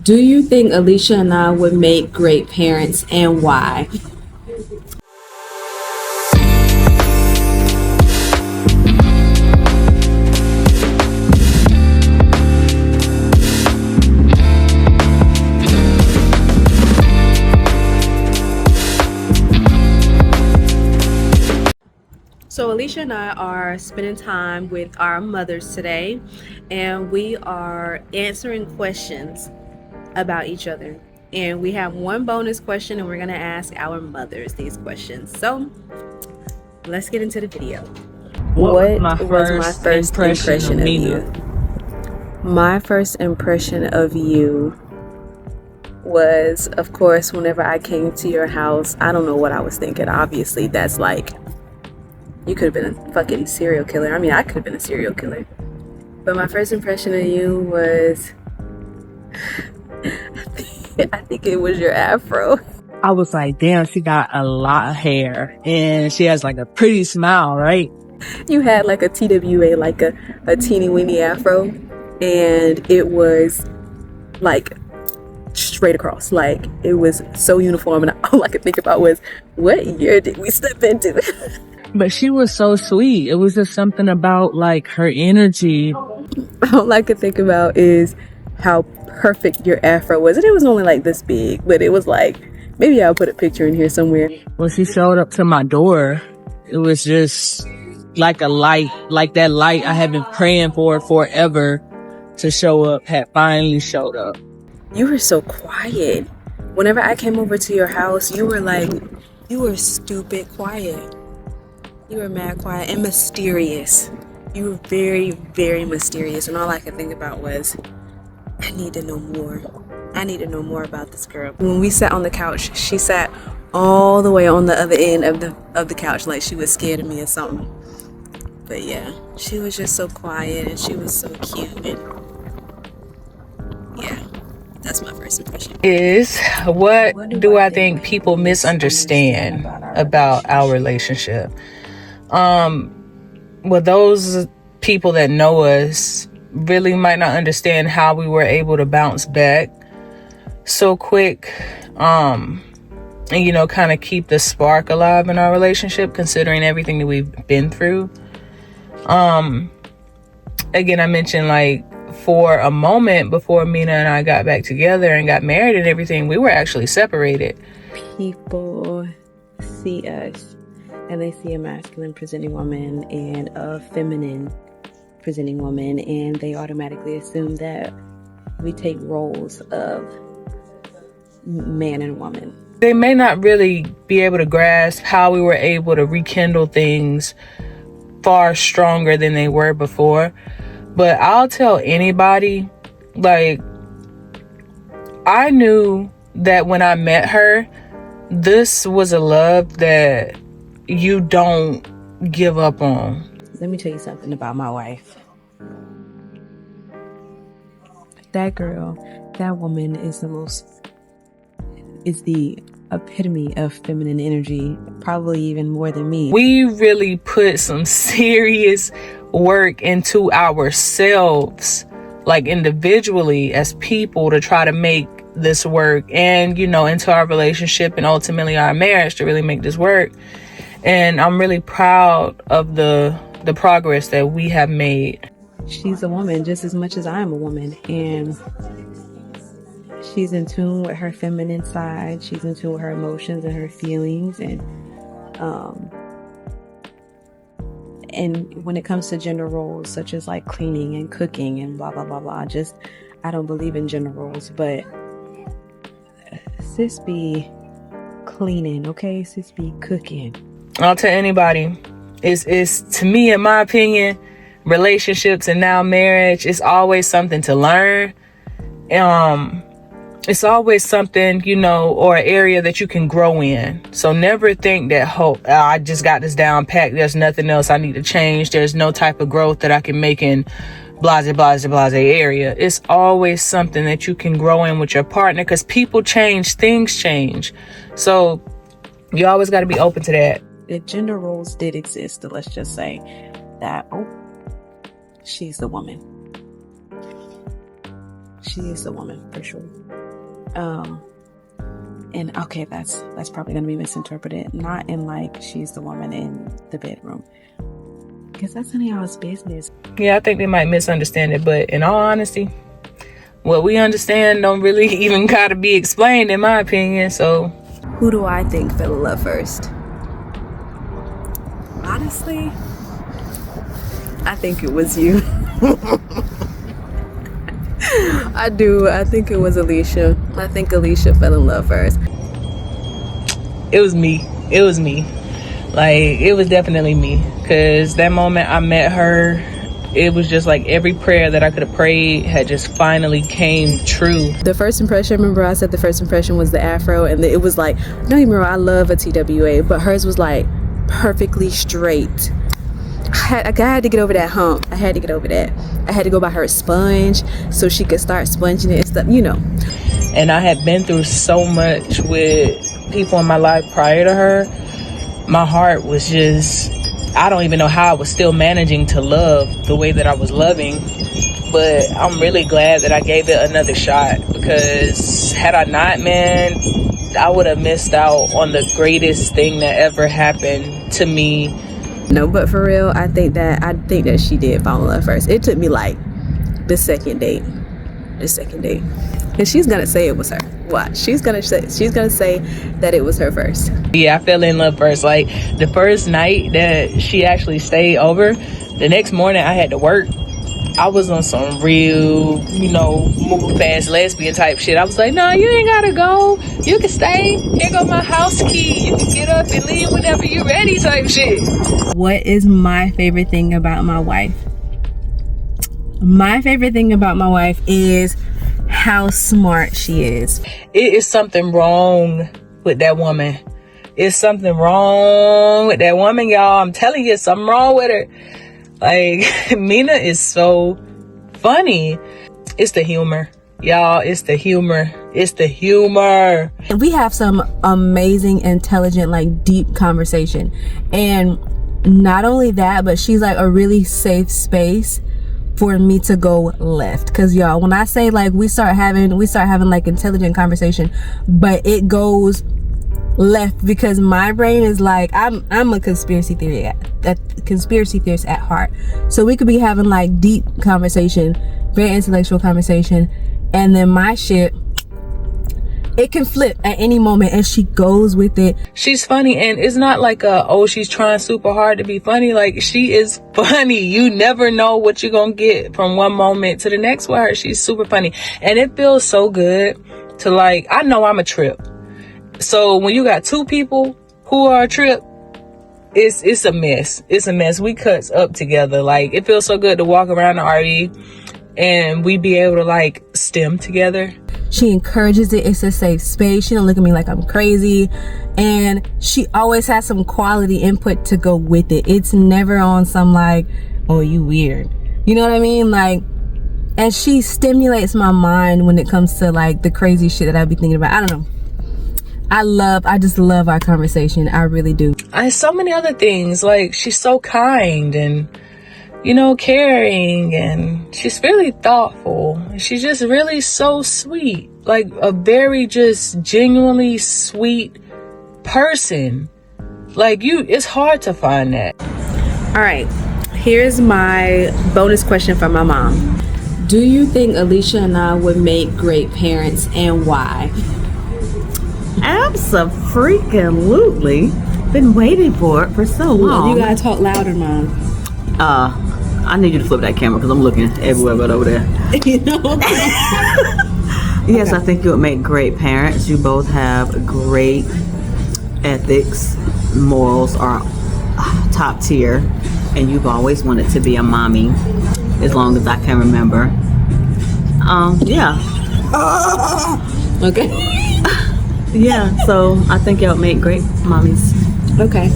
Do you think Alicia and I would make great parents, and why? So Alicia and I are spending time with our mothers today, and we are answering questions about each other. And we have one bonus question, and we're going to ask our mothers these questions. So let's get into the video. What was my first impression of you? My first impression of you was, of course, whenever I came to your house. I don't know what I was thinking. Obviously, that's like, you could have been a fucking serial killer. I mean, I could have been a serial killer. But my first impression of you was, I think it was your afro. I was like, damn, she got a lot of hair and she has like a pretty smile, right? You had like a TWA, like a teeny weeny afro, and it was like straight across. Like, it was so uniform, and all I could think about was, what year did we step into? But she was so sweet. It was just something about like her energy. All I could think about is how perfect your afro was. And it was only like this big, but it was like, maybe I'll put a picture in here somewhere. When she showed up to my door, it was just like a light, like that light I had been praying for forever to show up had finally showed up. You were so quiet. Whenever I came over to your house, you were stupid quiet. You were mad quiet and mysterious. You were very, very mysterious. And all I could think about was, I need to know more. I need to know more about this girl. When we sat on the couch, she sat all the way on the other end of the couch, like she was scared of me or something. But yeah, she was just so quiet and she was so cute. And yeah, that's my first impression. What do I think people misunderstand about our relationship? Well, those people that know us really might not understand how we were able to bounce back so quick, and kind of keep the spark alive in our relationship, considering everything that we've been through. Again, I mentioned, like, for a moment before Mina and I got back together and got married and everything, we were actually separated. People see us and they see a masculine presenting woman and a feminine presenting woman, and they automatically assume that we take roles of man and woman. They may not really be able to grasp how we were able to rekindle things far stronger than they were before. But I'll tell anybody, like, I knew that when I met her, this was a love that you don't give up on. Let me tell you something about my wife. That girl, that woman is the epitome of feminine energy, probably even more than me. We really put some serious work into ourselves, like individually as people, to try to make this work, and into our relationship and ultimately our marriage to really make this work. And I'm really proud of the progress that we have made. She's a woman just as much as I am a woman, and she's in tune with her feminine side. She's in tune with her emotions and her feelings, and when it comes to gender roles, such as like cleaning and cooking and blah blah blah blah, I don't believe in gender roles, but sis be cleaning, okay? Sis be cooking. I'll tell anybody, it's to me, in my opinion, relationships and now marriage, it's always something to learn. It's always something, or an area that you can grow in. So never think that, I just got this down packed, there's nothing else I need to change, there's no type of growth that I can make in blase area. It's always something that you can grow in with your partner, because people change, things change. So you always got to be open to that. If gender roles did exist, let's just say that, she's the woman. She is the woman for sure. And okay, that's probably gonna be misinterpreted. Not in like she's the woman in the bedroom, because that's none of y'all's business. Yeah, I think they might misunderstand it, but in all honesty, what we understand don't really even gotta be explained, in my opinion. So, who do I think fell in love first? Honestly, I think it was you. I do. I think it was Alicia. I think Alicia fell in love first. it was me. Like, it was definitely me. Because that moment I met her, it was just like every prayer that I could have prayed had just finally came true. The first impression, remember I said the first impression was the afro, and it was like, don't you remember, I love a TWA, but hers was like perfectly straight. I had to get over that hump. I had to get over that. I had to go buy her a sponge so she could start sponging it and stuff, you know. And I had been through so much with people in my life prior to her. My heart was just, I don't even know how I was still managing to love the way that I was loving. But I'm really glad that I gave it another shot, because had I not, man, I would have missed out on the greatest thing that ever happened to me. No, but for real, I think that she did fall in love first. It took me like the second date, and she's gonna say it was her. What? She's gonna say that it was her first. Yeah, I fell in love first. Like, the first night that she actually stayed over, the next morning I had to work. I was on some real, move fast lesbian type shit. I was like, no, you ain't gotta go. You can stay. Here go my house key. You can get up and leave whenever you're ready type shit. What is my favorite thing about my wife? My favorite thing about my wife is how smart she is. It is something wrong with that woman. It's something wrong with that woman, y'all. I'm telling you, something wrong with her. Like, Mina is so funny. It's the humor, y'all. It's the humor. And we have some amazing, intelligent, like deep conversation. And not only that, but she's like a really safe space for me to go left. Because y'all, when I say like we start having like intelligent conversation, but it goes left because my brain is like, I'm a conspiracy theorist at heart. So we could be having like deep conversation, very intellectual conversation, and then my shit, it can flip at any moment, and she goes with it. She's funny, and it's not like she's trying super hard to be funny. Like, she is funny. You never know what you're gonna get from one moment to the next with her. She's super funny, and it feels so good to, like, I know I'm a trip. So when you got two people who are a trip, it's a mess. It's a mess. We cuts up together. Like, it feels so good to walk around the RE and we be able to like stem together. She encourages it. It's a safe space. She don't look at me like I'm crazy, and she always has some quality input to go with it. It's never on some like, oh, you weird, you know what I mean? Like, and she stimulates my mind when it comes to like the crazy shit that I be thinking about. I don't know. I just love our conversation. I really do. So many other things. Like, she's so kind and, caring, and she's really thoughtful. She's just really so sweet. Like, a very just genuinely sweet person. Like, it's hard to find that. All right. Here's my bonus question from my mom. Do you think Alicia and I would make great parents, and why? Abso-freaking-lutely. Been waiting for it for so long. You gotta talk louder, Mom. I need you to flip that camera because I'm looking everywhere but over there. Yes, okay. I think you would make great parents. You both have great ethics. Morals are top tier. And you've always wanted to be a mommy as long as I can remember. Yeah. Okay. Yeah, so I think y'all make great mommies. Okay.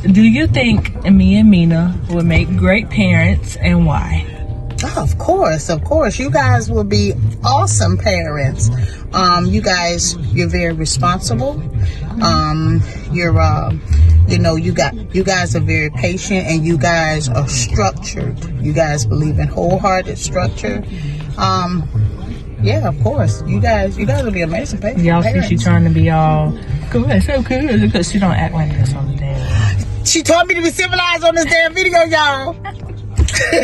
Do you think me and Mina would make great parents, and why? Oh, of course. You guys will be awesome parents. You guys, you're very responsible. You're You know, you guys are very patient, and you guys are structured. You guys believe in wholehearted structure. Yeah, of course. You guys will be amazing parents. Y'all see she trying to be all good, so good, because she don't act like this on the damn. She told me to be civilized on this damn video, y'all.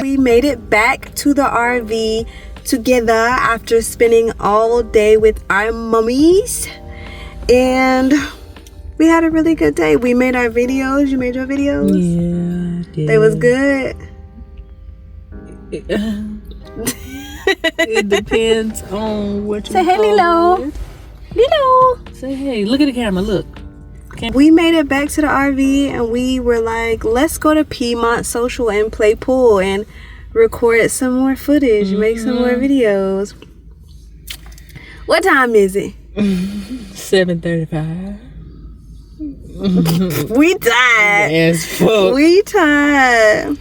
We made it back to the RV together after spending all day with our mummies, and we had a really good day. We made our videos. You made your videos? Yeah. They was good. It depends on what you Say hey, call Lilo. it. Lilo. Say hey. Look at the camera. Look. We made it back to the RV, and we were like, let's go to Piedmont Social and play pool and record some more footage, make some more videos. What time is it? 7:35. We tired. As fuck. We tired.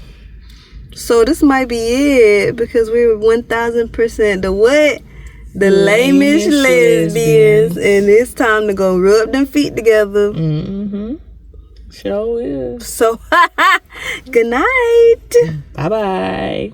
So this might be it, because we were 1000% the what? The lamest lesbians. And it's time to go rub them feet together. Sure is. So, good night. Bye bye.